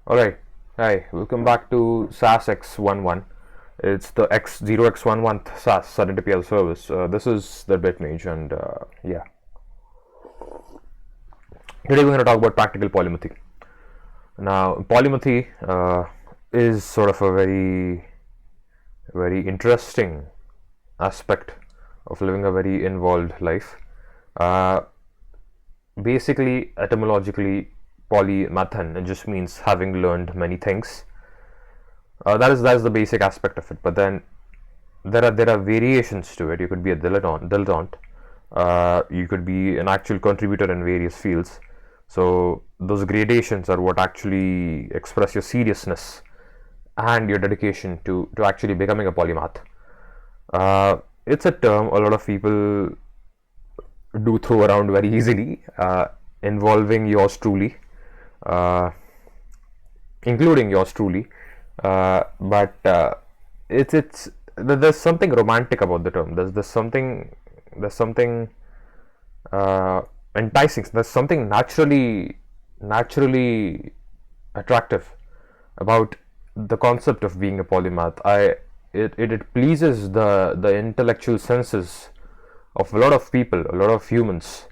Alright, hi, welcome back to SAS X11. It's the X0X11 SAS SerendipPL service. This is the Bit-Mage, and yeah. Today we're going to talk about practical polymathy. Now, polymathy is sort of a very interesting aspect of living a very involved life. Basically, etymologically, polymathan, it just means having learned many things. That is the basic aspect of it. But then there are variations to it. You could be a dilettante. You could be an actual contributor in various fields. So those gradations are what actually express your seriousness and your dedication to actually becoming a polymath. It's a term a lot of people do throw around very easily, involving yours truly, including yours truly. But it's there's something romantic about the term. There's something enticing. There's something naturally attractive about the concept of being a polymath. It pleases the intellectual senses of a lot of people, a lot of humans,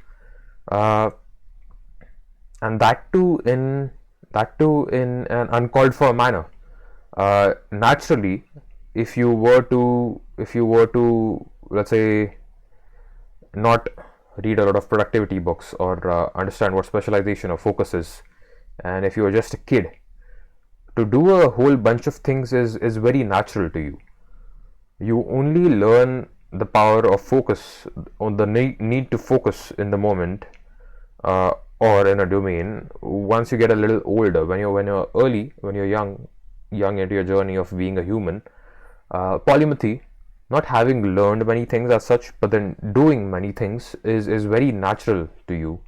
and that too in an uncalled for manner. Naturally, if you were to let's say not read a lot of productivity books or understand what specialization or focus is, and if you are just a kid, to do a whole bunch of things is very natural to you. You only learn the power of focus, on the need to focus in the moment, or in a domain, once you get a little older. When you're young into your journey of being a human, polymathy, not having learned many things as such, but then doing many things, is very natural to you.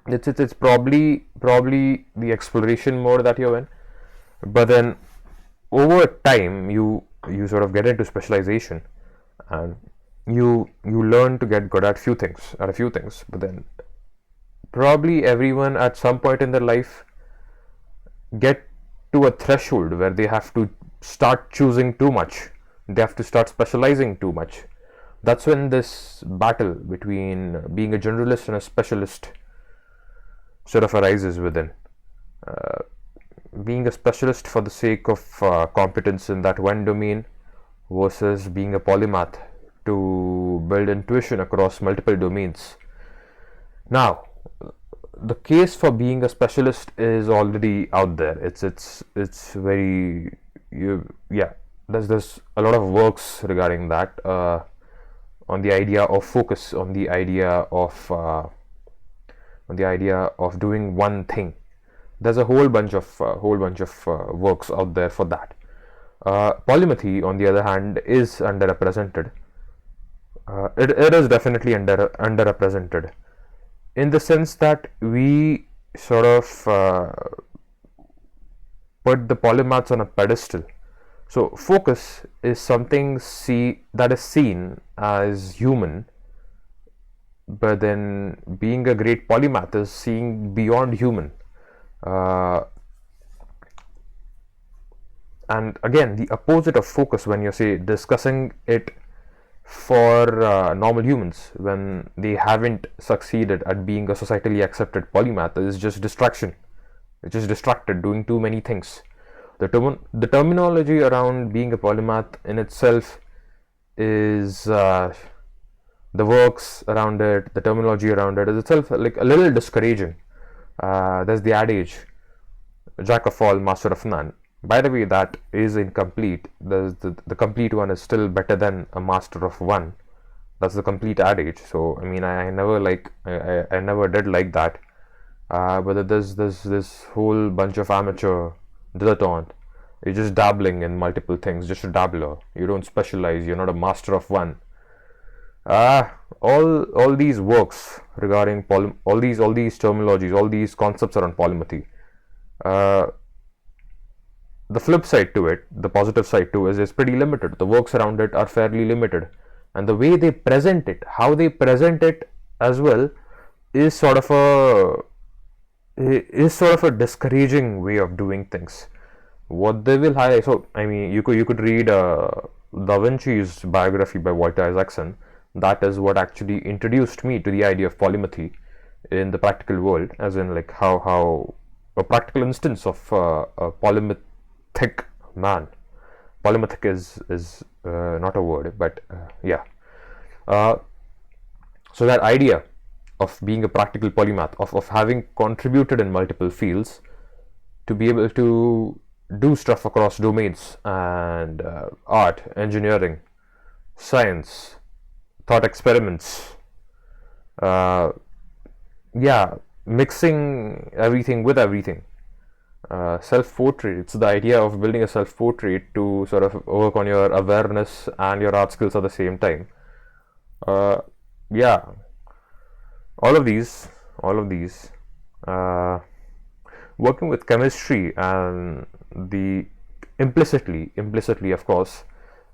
It's probably the exploration mode that you're in, but then over time you sort of get into specialization, and you learn to get good at a few things. But then probably everyone at some point in their life get to a threshold where they have to start choosing too much. They have to start specializing too much. That's when this battle between being a generalist and a specialist sort of arises within. Being a specialist for the sake of competence in that one domain, versus being a polymath to build intuition across multiple domains. Now, the case for being a specialist is already out there. It's very yeah. There's a lot of works regarding that, on the idea of focus, on the idea of doing one thing. There's a whole bunch of works out there for that. Polymathy, on the other hand, is underrepresented. It is definitely underrepresented, in the sense that we sort of put the polymaths on a pedestal. So focus is something that is seen as human, but then being a great polymath is seeing beyond human. And again, the opposite of focus, when you're discussing it for normal humans, when they haven't succeeded at being a societally accepted polymath, is just distraction. It's just distracted, doing too many things. The terminology around being a polymath in itself is the works around it, the terminology around it is itself like a little discouraging. There's the adage, jack of all, master of none. By the way, that is incomplete. The complete one is still better than a master of one. That's the complete adage. So I mean, I never did like that. But there's this whole bunch of amateur dilettante. You're just dabbling in multiple things, just a dabbler. You don't specialize. You're not a master of one. All these works regarding all these terminologies, all these concepts around polymathy. The flip side to it, the positive side too, is pretty limited. The works around it are fairly limited, and the way they present it, how they present it as well, is sort of is sort of a discouraging way of doing things. What they will highlight, so I mean, you could read Da Vinci's biography by Walter Isaacson. That is what actually introduced me to the idea of polymathy in the practical world, as in like how a practical instance of a polymathic man. Polymathic is not a word, but yeah. So that idea of being a practical polymath, of having contributed in multiple fields, to be able to do stuff across domains and art, engineering, science, thought experiments, uh, yeah, mixing everything with everything. Self-portrait, it's the idea of building a self-portrait to sort of work on your awareness and your art skills at the same time. Yeah, all of these, uh, working with chemistry and the implicitly of course,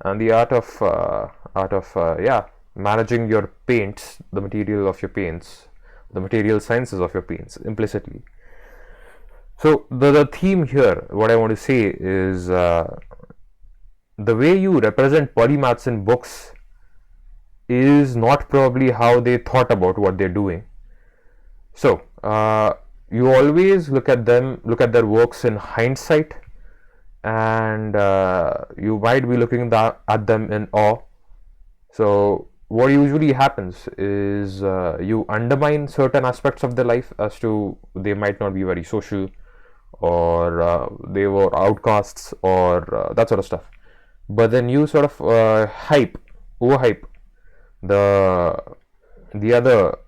and the art of yeah, managing your paints, the material of your paints, the material sciences of your paints implicitly. So the theme here, what I want to say is the way you represent polymaths in books is not probably how they thought about what they're doing. So you always look at their works in hindsight, and you might be looking at them in awe. So what usually happens is you undermine certain aspects of their life, as to they might not be very social, or they were outcasts, or that sort of stuff. But then you sort of overhype the other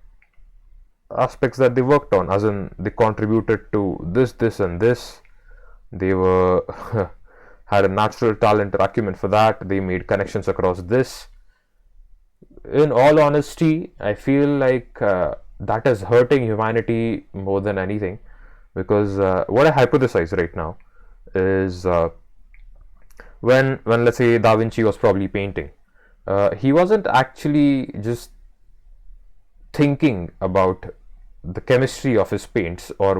aspects that they worked on, as in they contributed to this and this. They were had a natural talent or acumen for that. They made connections across this. In all honesty, I feel like that is hurting humanity more than anything, because what I hypothesize right now is when let's say Da Vinci was probably painting, he wasn't actually just thinking about the chemistry of his paints, or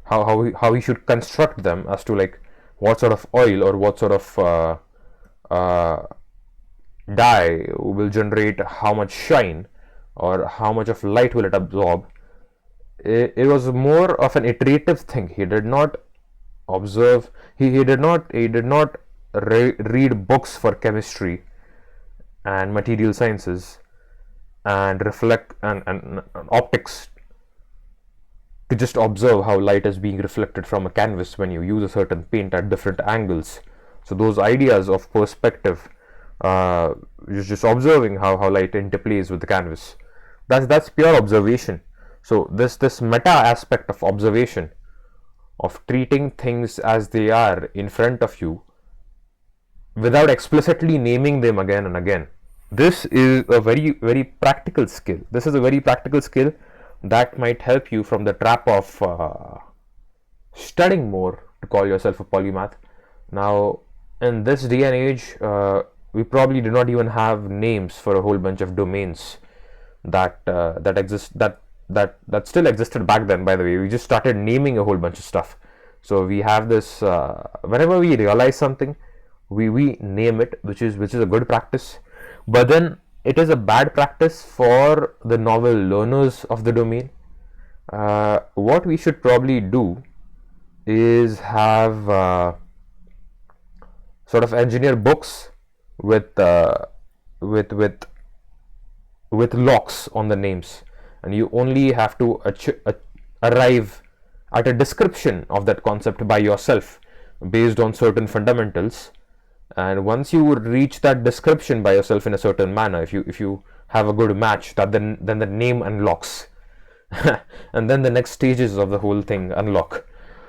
how he should construct them, as to like what sort of oil or what sort of dye will generate how much shine, or how much of light will it absorb. It was more of an iterative thing. He did not observe, he did not read books for chemistry and material sciences and reflect and optics to just observe how light is being reflected from a canvas when you use a certain paint at different angles. So those ideas of perspective, just observing how light interplays with the canvas, that's pure observation. So this meta aspect of observation, of treating things as they are in front of you without explicitly naming them again and again, this is a very practical skill. This is a very practical skill that might help you from the trap of studying more to call yourself a polymath. Now, in this day and age, we probably do not even have names for a whole bunch of domains that still existed back then. By the way, we just started naming a whole bunch of stuff. So we have this, whenever we realize something, we name it, which is a good practice. But then it is a bad practice for the novel learners of the domain. What we should probably do is have sort of engineer books with locks on the names, and you only have to arrive at a description of that concept by yourself based on certain fundamentals. And once you reach that description by yourself in a certain manner, if you have a good match, that then the name unlocks and then the next stages of the whole thing unlock.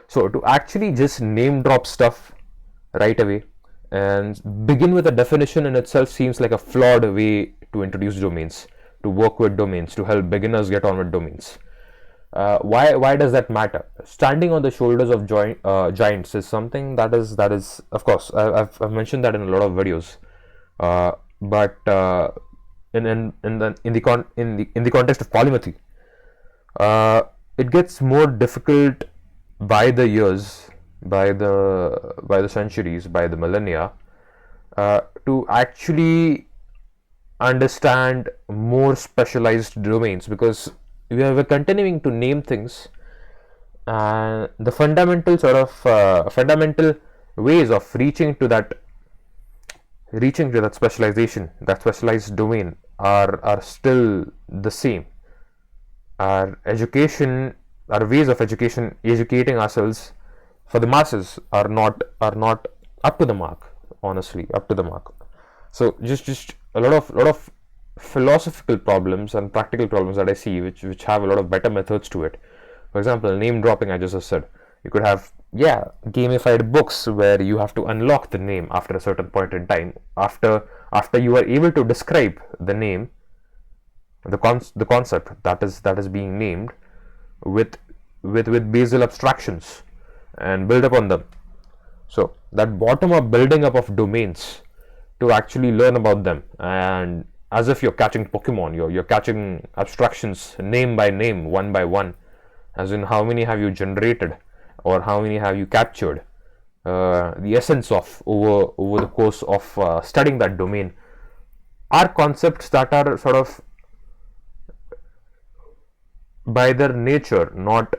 So to actually just name drop stuff right away and begin with a definition in itself seems like a flawed way to introduce domains, to work with domains, to help beginners get on with domains. Why does that matter? Standing on the shoulders of giants is something that is of course, I've mentioned that in a lot of videos, but in the context of polymathy, it gets more difficult by the years, by the centuries, by the millennia, to actually understand more specialized domains, because we're continuing to name things, and the fundamental ways of reaching to that specialization, that specialized domain, are still the same. Our education, our ways of educating ourselves for the masses are not up to the mark. Honestly, up to the mark. So just a lot of philosophical problems and practical problems that I see, which have a lot of better methods to it. For example, name dropping, I just said. You could have, yeah, gamified books where you have to unlock the name after a certain point in time. After you are able to describe the name, the concept that is being named, with basal abstractions, and build upon them. So that bottom up building up of domains to actually learn about them, and as if you're catching Pokemon, you're catching abstractions name by name, one by one, as in how many have you generated or how many have you captured, the essence of over the course of studying that domain, are concepts that are sort of by their nature not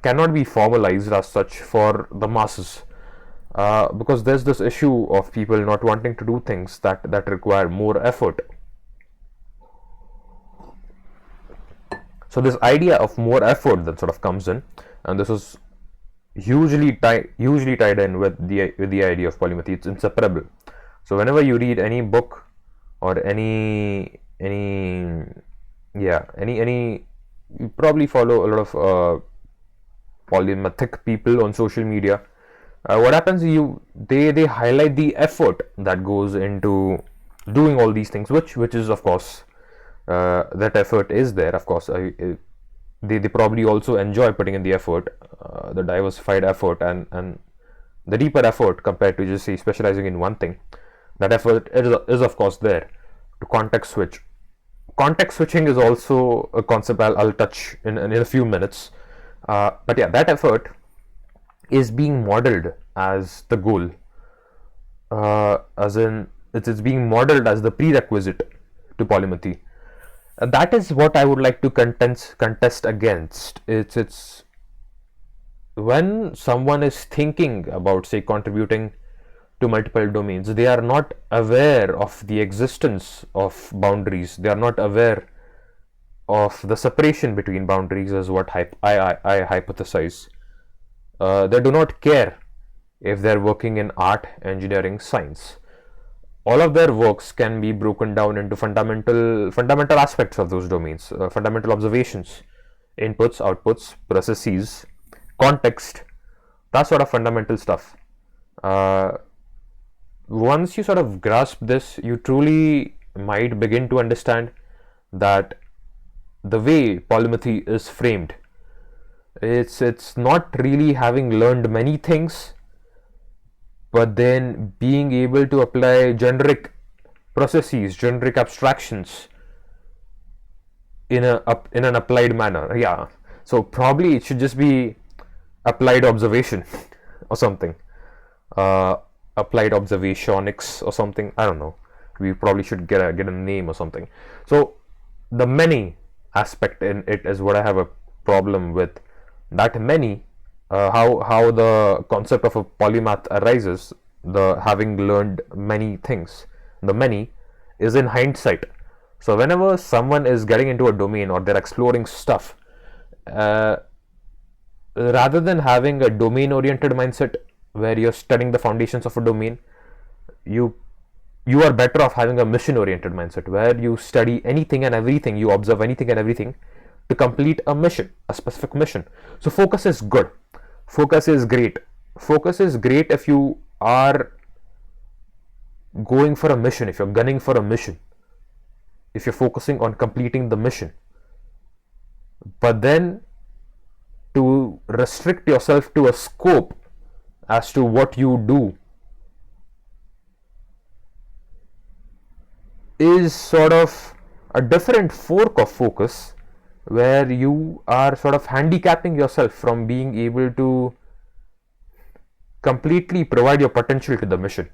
cannot be formalized as such for the masses, because there's this issue of people not wanting to do things that require more effort. So this idea of more effort that sort of comes in, and this is hugely tied in with the idea of polymathy. It's inseparable. So whenever you read any book or any yeah any you probably follow a lot of polymathic people on social media. What happens, they highlight the effort that goes into doing all these things, which is, of course, that effort is there, of course. They probably also enjoy putting in the effort, the diversified effort, and the deeper effort compared to just say specializing in one thing. That effort is of course there to context switch. Context switching is also a concept I'll touch in a few minutes, but yeah, that effort is being modeled as the goal, as in it's being modeled as the prerequisite to polymathy. That is what I would like to contest against. It's when someone is thinking about, say, contributing to multiple domains, they are not aware of the existence of boundaries. They are not aware of the separation between boundaries, is what I hypothesize. They do not care if they're working in art, engineering, science. All of their works can be broken down into fundamental aspects of those domains, fundamental observations, inputs, outputs, processes, context, that sort of fundamental stuff. Once you sort of grasp this, you truly might begin to understand that the way polymathy is framed, it's not really having learned many things, but then being able to apply generic processes, generic abstractions in an applied manner. Yeah, so probably it should just be applied observation or something, applied observationics or something. I don't know. We probably should get a name or something. So the many aspect in it is what I have a problem with. That many, how the concept of a polymath arises, the having learned many things, the many is in hindsight. So whenever someone is getting into a domain or they're exploring stuff, rather than having a domain oriented mindset where you're studying the foundations of a domain, you are better off having a mission oriented mindset where you study anything and everything, you observe anything and everything to complete a mission, a specific mission. So focus is good. Focus is great. Focus is great if you are going for a mission, if you're gunning for a mission, if you're focusing on completing the mission. But then to restrict yourself to a scope as to what you do is sort of a different fork of focus, where you are sort of handicapping yourself from being able to completely provide your potential to the mission.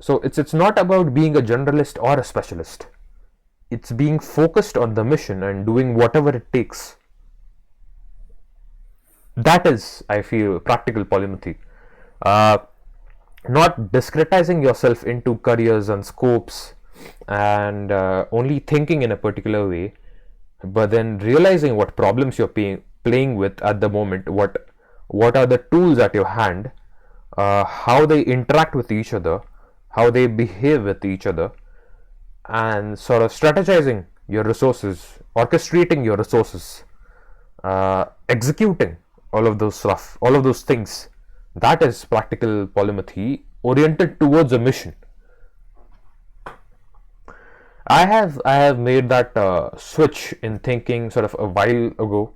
So it's not about being a generalist or a specialist. It's being focused on the mission and doing whatever it takes. That is, I feel, practical polymathy. Not discretizing yourself into careers and scopes and only thinking in a particular way, but then realizing what problems you're playing with at the moment, what are the tools at your hand, how they interact with each other, how they behave with each other, and sort of strategizing your resources, orchestrating your resources, executing all of those stuff, all of those things. That is practical polymathy oriented towards a mission. I have made that switch in thinking sort of a while ago.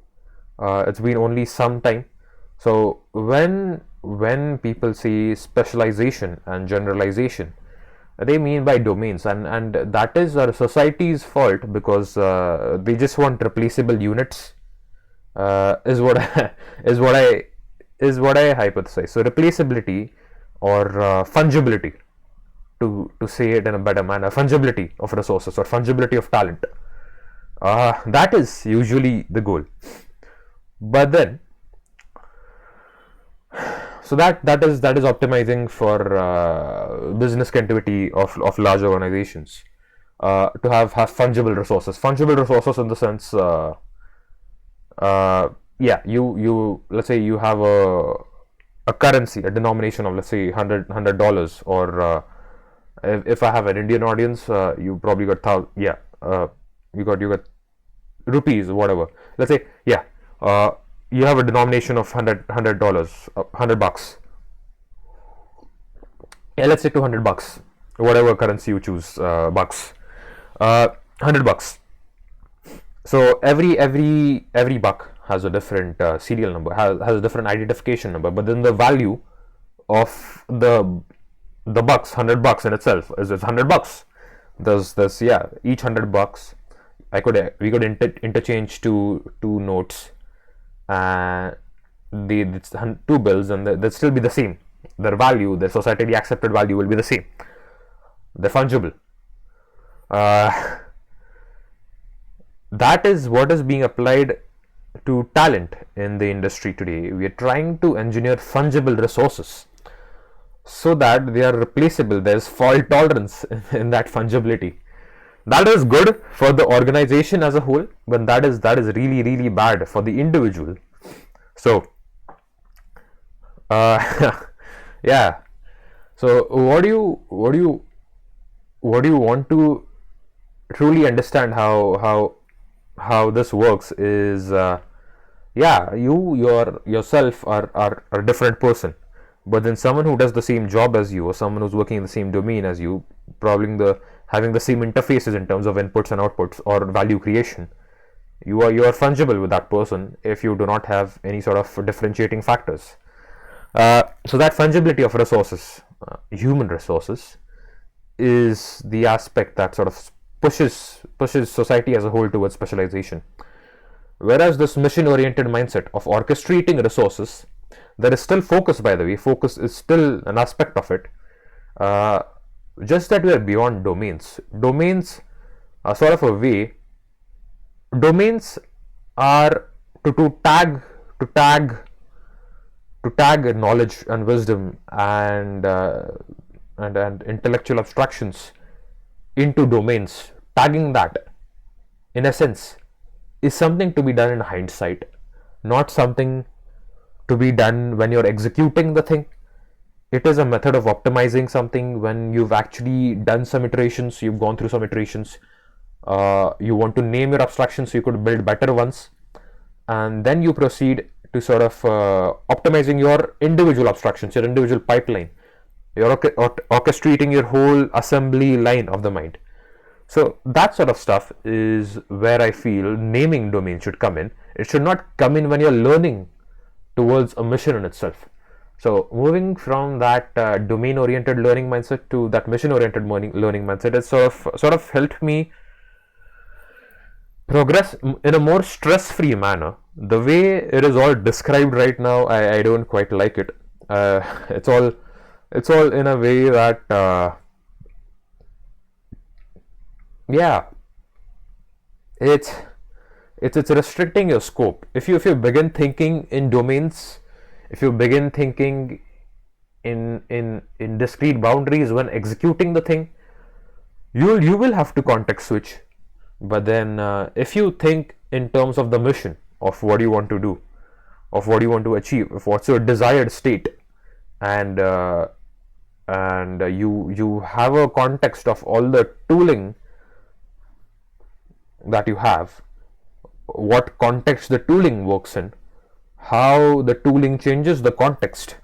It's been only some time. So when people say specialization and generalization, they mean by domains, and that is our society's fault, because they just want replaceable units. Is what is what I is what I hypothesize. So replaceability or fungibility, to say it in a better manner, fungibility of resources or fungibility of talent. That is usually the goal. But then, so that is optimizing for business continuity of large organizations, to have fungible resources in the sense, yeah, you let's say you have a currency, a denomination of, let's say, $100, or if I have an Indian audience, you probably got you got rupees, whatever. Let's say, yeah, you have a denomination of $100, $100. Yeah, let's say $200, whatever currency you choose, bucks, $100. So every buck has a different serial number, has a different identification number, but then the value of the bucks, $100 in itself, is $100. There's yeah, each $100, we could interchange two notes, it's two bills, and they'll still be the same. Their value, their societally accepted value, will be the same. They're fungible. That is what is being applied to talent in the industry today. We are trying to engineer fungible resources so that they are replaceable. There's fault tolerance in that fungibility. That is good for the organization as a whole, but that is really, really bad for the individual. So yeah, so what do you want to truly understand how this works is, yeah, yourself are a different person, but then someone who does the same job as you, or someone who's working in the same domain as you, probably having the same interfaces in terms of inputs and outputs or value creation, you are fungible with that person if you do not have any sort of differentiating factors. So that fungibility of resources, human resources, is the aspect that sort of pushes society as a whole towards specialization. Whereas this mission-oriented mindset of orchestrating resources, there is still focus, by the way. Focus is still an aspect of it. Just that we are beyond domains. Domains are sort of a way. Domains are to tag knowledge and wisdom and intellectual abstractions into domains. Tagging that, in a sense, is something to be done in hindsight, not something to be done when you're executing the thing. It is a method of optimizing something when you've actually done some iterations, you've gone through some iterations, you want to name your abstractions so you could build better ones, and then you proceed to sort of optimizing your individual abstractions, your individual pipeline. You're orchestrating your whole assembly line of the mind. So that sort of stuff is where I feel naming domain should come in. It should not come in when you're learning towards a mission in itself. So moving from that domain-oriented learning mindset to that mission-oriented learning mindset has sort of helped me progress in a more stress-free manner. The way it is all described right now, I don't quite like it. It's all in a way that yeah, it's it's restricting your scope. If you begin thinking in domains, if you begin thinking in discrete boundaries when executing the thing, you will have to context switch. But then if you think in terms of the mission of what you want to do, of what you want to achieve, of what's your desired state, and you have a context of all the tooling that you have, what context the tooling works in, how the tooling changes the context,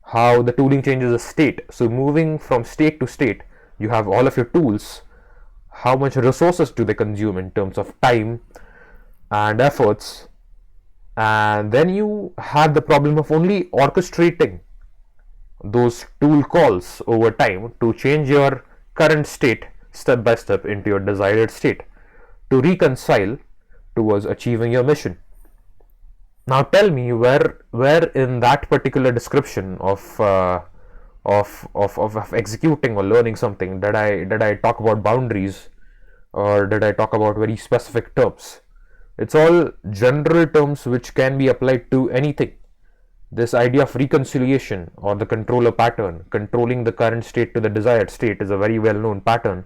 how the tooling changes the state. So moving from state to state, you have all of your tools. How much resources do they consume in terms of time and efforts? And then you have the problem of only orchestrating those tool calls over time to change your current state step by step into your desired state, to reconcile towards achieving your mission. Now tell me where in that particular description of executing or learning something did I talk about boundaries, or did I talk about very specific terms? It's all general terms which can be applied to anything. This idea of reconciliation or the controller pattern, controlling the current state to the desired state, is a very well known pattern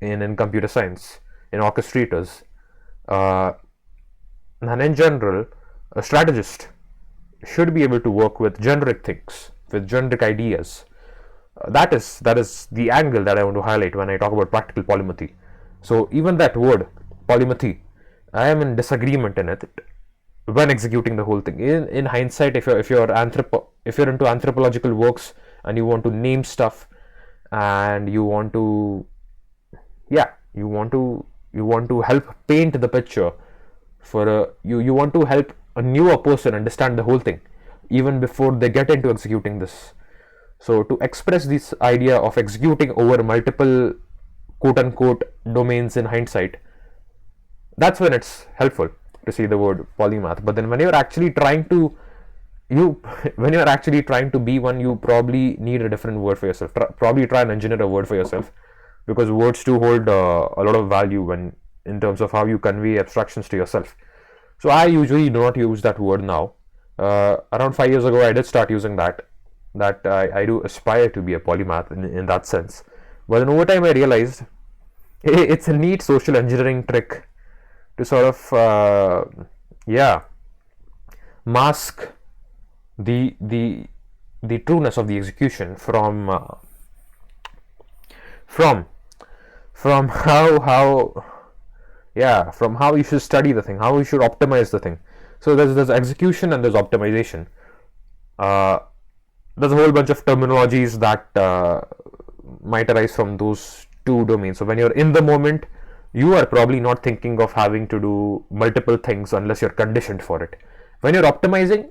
in computer science, in orchestrators. Uh, and in general, a strategist should be able to work with generic things, with generic ideas. That is the angle that I want to highlight when I talk about practical polymathy. So even that word, polymathy, I am in disagreement in it when executing the whole thing. In hindsight, if you're into anthropological works and you want to name stuff, and you want to yeah you want to help paint the picture for you want to help a newer person understand the whole thing even before they get into executing this. So to express this idea of executing over multiple quote unquote domains in hindsight, that's when it's helpful to see the word polymath. But then when you're actually trying to you when you're actually trying to be one, you probably need a different word for yourself. Probably try and engineer a word for yourself, because words do hold a lot of value when in terms of how you convey abstractions to yourself. So I usually do not use that word now. Around 5 years ago, I did start using that I do aspire to be a polymath in that sense. But then over time, I realized it's a neat social engineering trick to sort of mask the trueness of the execution from from how you should study the thing, how you should optimize the thing. So there's execution and there's optimization. Uh, there's a whole bunch of terminologies that might arise from those two domains. So when you're in the moment, you are probably not thinking of having to do multiple things unless you're conditioned for it. When you're optimizing,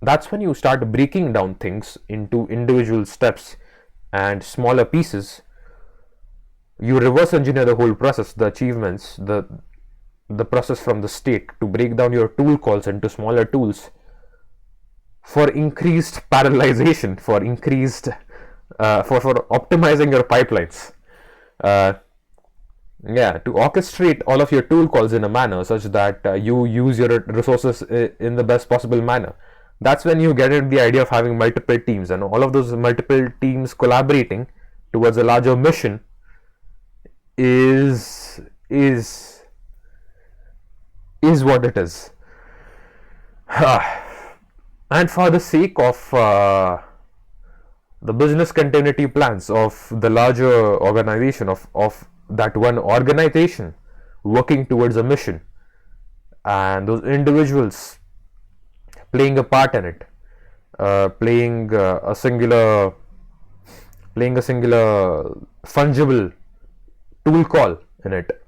that's when you start breaking down things into individual steps and smaller pieces. You reverse engineer the whole process, the achievements, the process from the state, to break down your tool calls into smaller tools for increased parallelization, for increased for optimizing your pipelines. Uh, to orchestrate all of your tool calls in a manner such that you use your resources in the best possible manner. That's when you get into the idea of having multiple teams, and all of those multiple teams collaborating towards a larger mission is is is what it is. And for the sake of the business continuity plans of the larger organization, of that one organization working towards a mission, and those individuals playing a part in it, playing a singular fungible tool call in it,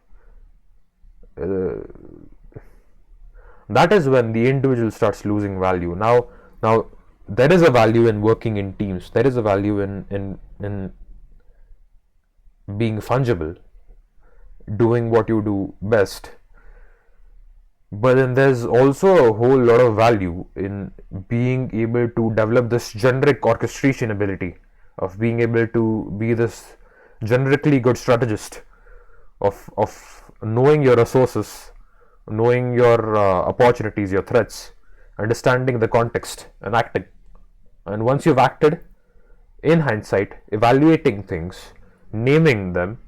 that is when the individual starts losing value. Now there is a value in working in teams. There is a value in being fungible, doing what you do best, But then there's also a whole lot of value in being able to develop this generic orchestration ability, of being able to be this generically good strategist, of knowing your resources, knowing your opportunities, your threats, understanding the context, and acting. And once you've acted, in hindsight, evaluating things, naming them,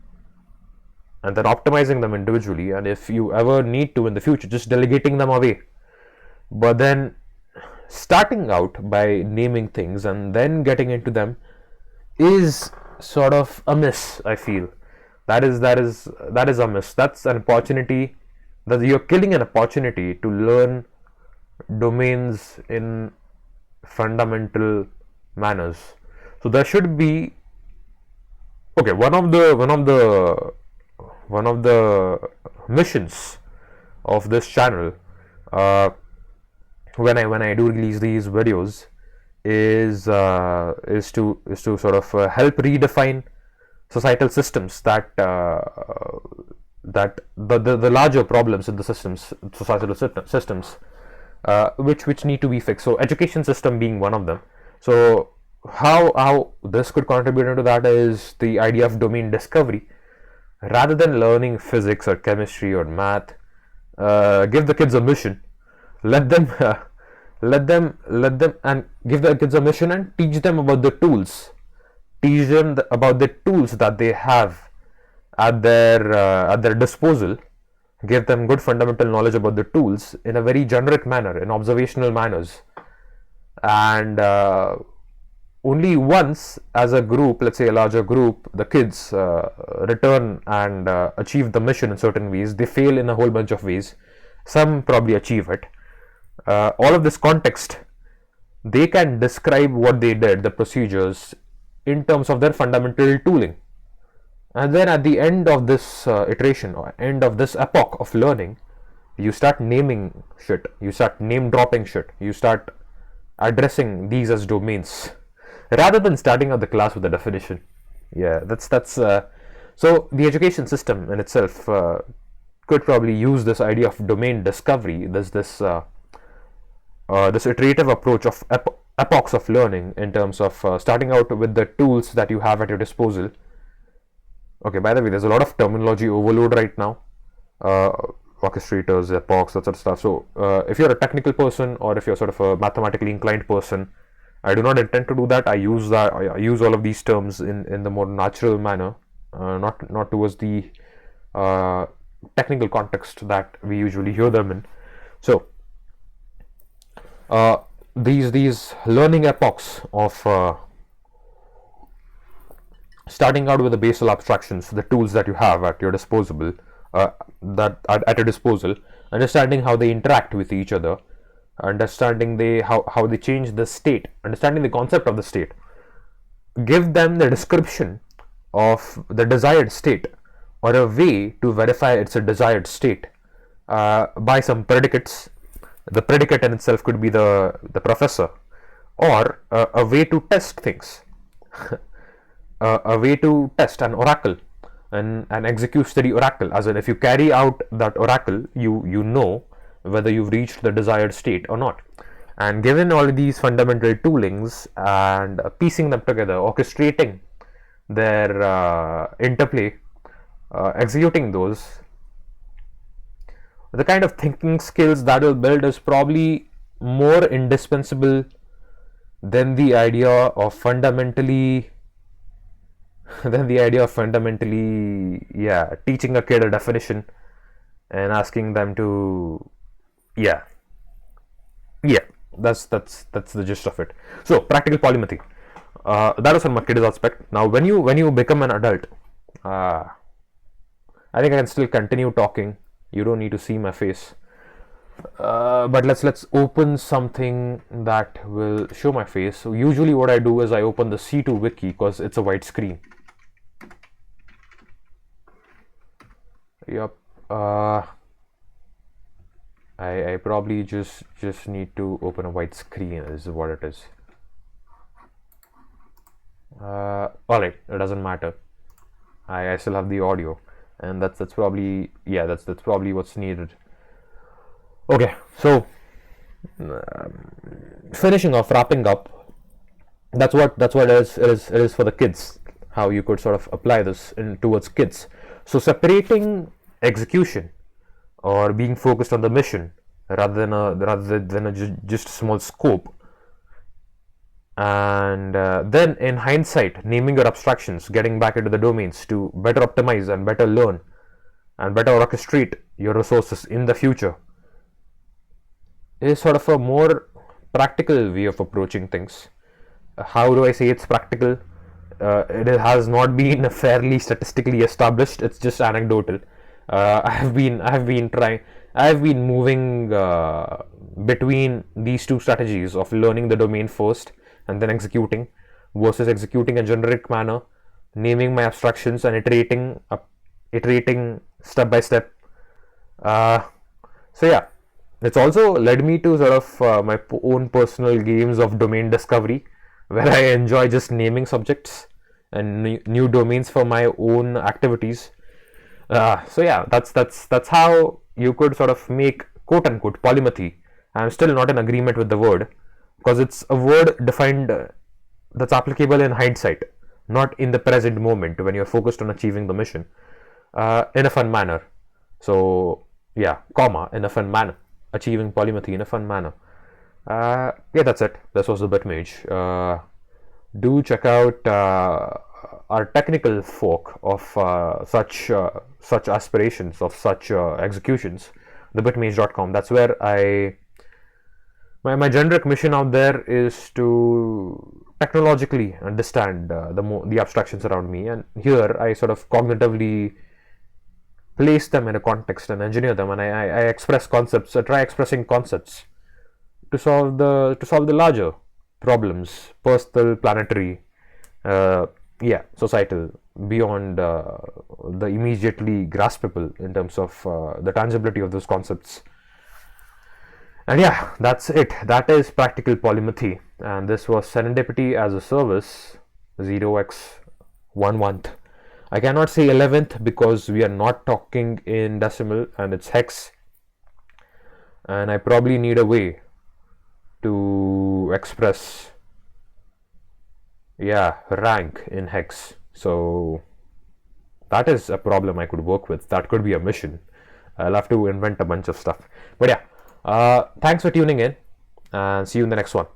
and then optimizing them individually, and if you ever need to in the future, just delegating them away. But then starting out by naming things and then getting into them is sort of a miss, I feel. That is a miss. That's an opportunity, that you're killing an opportunity to learn domains in fundamental manners. So there should be, okay, one of the missions of this channel, uh, when I do release these videos, is to sort of help redefine societal systems, that the larger problems in the systems, societal systems, which need to be fixed. So education system being one of them. So how this could contribute into that is the idea of domain discovery. Rather than learning physics or chemistry or math, give the kids a mission. Let them let them and give the kids a mission and teach them about the tools. Teach them about the tools that they have at their disposal. Give them good fundamental knowledge about the tools in a very generic manner, in observational manners, and only once, as a group, let's say a larger group, the kids return and achieve the mission in certain ways. They fail in a whole bunch of ways. Some probably achieve it. All of this context, they can describe what they did, the procedures, in terms of their fundamental tooling. And then at the end of this iteration, or end of this epoch of learning, you start naming shit, you start name dropping shit, you start addressing these as domains, rather than starting out the class with a definition. Yeah, that's so the education system in itself could probably use this idea of domain discovery, this iterative approach of epochs of learning, in terms of starting out with the tools that you have at your disposal. Okay, by the way, there's a lot of terminology overload right now. Uh, Orchestrators, epochs, that sort of stuff. So, if you're a technical person, or if you're sort of a mathematically inclined person, I do not intend to do that. I use all of these terms in the more natural manner, not towards the technical context that we usually hear them in. So, these learning epochs of starting out with the basal abstractions, the tools that you have at your disposal, at your disposal, understanding how they interact with each other, understanding how they change the state, understanding the concept of the state. Give them the description of the desired state, or a way to verify it's a desired state, by some predicates. The predicate in itself could be the professor, or a way to test things. A way to test an oracle, and execute the oracle, as in, if you carry out that oracle, you know whether you've reached the desired state or not. And given all these fundamental toolings, and piecing them together, orchestrating their interplay, executing those, the kind of thinking skills that will build is probably more indispensable than the idea of fundamentally teaching a kid a definition and asking them to, yeah, that's the gist of it. So, practical polymathy, that is from a kid's aspect. Now, when you become an adult, I think I can still continue talking. You don't need to see my face, but let's open something that will show my face. So usually what I do is I open the C2 wiki, because it's a white screen. Yep. I probably just need to open a white screen, is what it is. Alright, it doesn't matter. I still have the audio, and that's probably, yeah, that's probably what's needed. Okay, so finishing off, wrapping up, that's what it is for the kids. How you could sort of apply this towards kids. So separating execution or being focused on the mission rather than just a small scope, and then in hindsight naming your abstractions, getting back into the domains to better optimize and better learn and better orchestrate your resources in the future, is sort of a more practical way of approaching things. How do I say it's practical? It has not been fairly statistically established. It's just anecdotal. I have been moving between these two strategies of learning the domain first and then executing, versus executing in a generic manner, naming my abstractions and iterating step by step. So yeah, it's also led me to sort of my own personal games of domain discovery, where I enjoy just naming subjects and new domains for my own activities. So yeah, that's how you could sort of make quote unquote polymathy. I'm still not in agreement with the word, because it's a word defined that's applicable in hindsight, not in the present moment when you're focused on achieving the mission in a fun manner. So yeah, comma, in a fun manner, achieving polymathy in a fun manner. Yeah, that's it. This was the Bit-Mage. Do check out our technical fork of such aspirations, of such executions, thebitmage.com. That's where my generic mission out there is to technologically understand the abstractions around me, and here I sort of cognitively place them in a context and engineer them, and I express concepts. I try expressing concepts to solve the larger problems, personal, planetary, yeah, societal, beyond the immediately graspable in terms of the tangibility of those concepts. And yeah, that's it. That is practical polymathy. And this was Serendipity as a Service 0x11th. I cannot say 11th because we are not talking in decimal and it's hex. And I probably need a way to express, yeah, rank in hex. So that is a problem I could work with. That could be a mission. I'll have to invent a bunch of stuff. But yeah, thanks for tuning in and see you in the next one.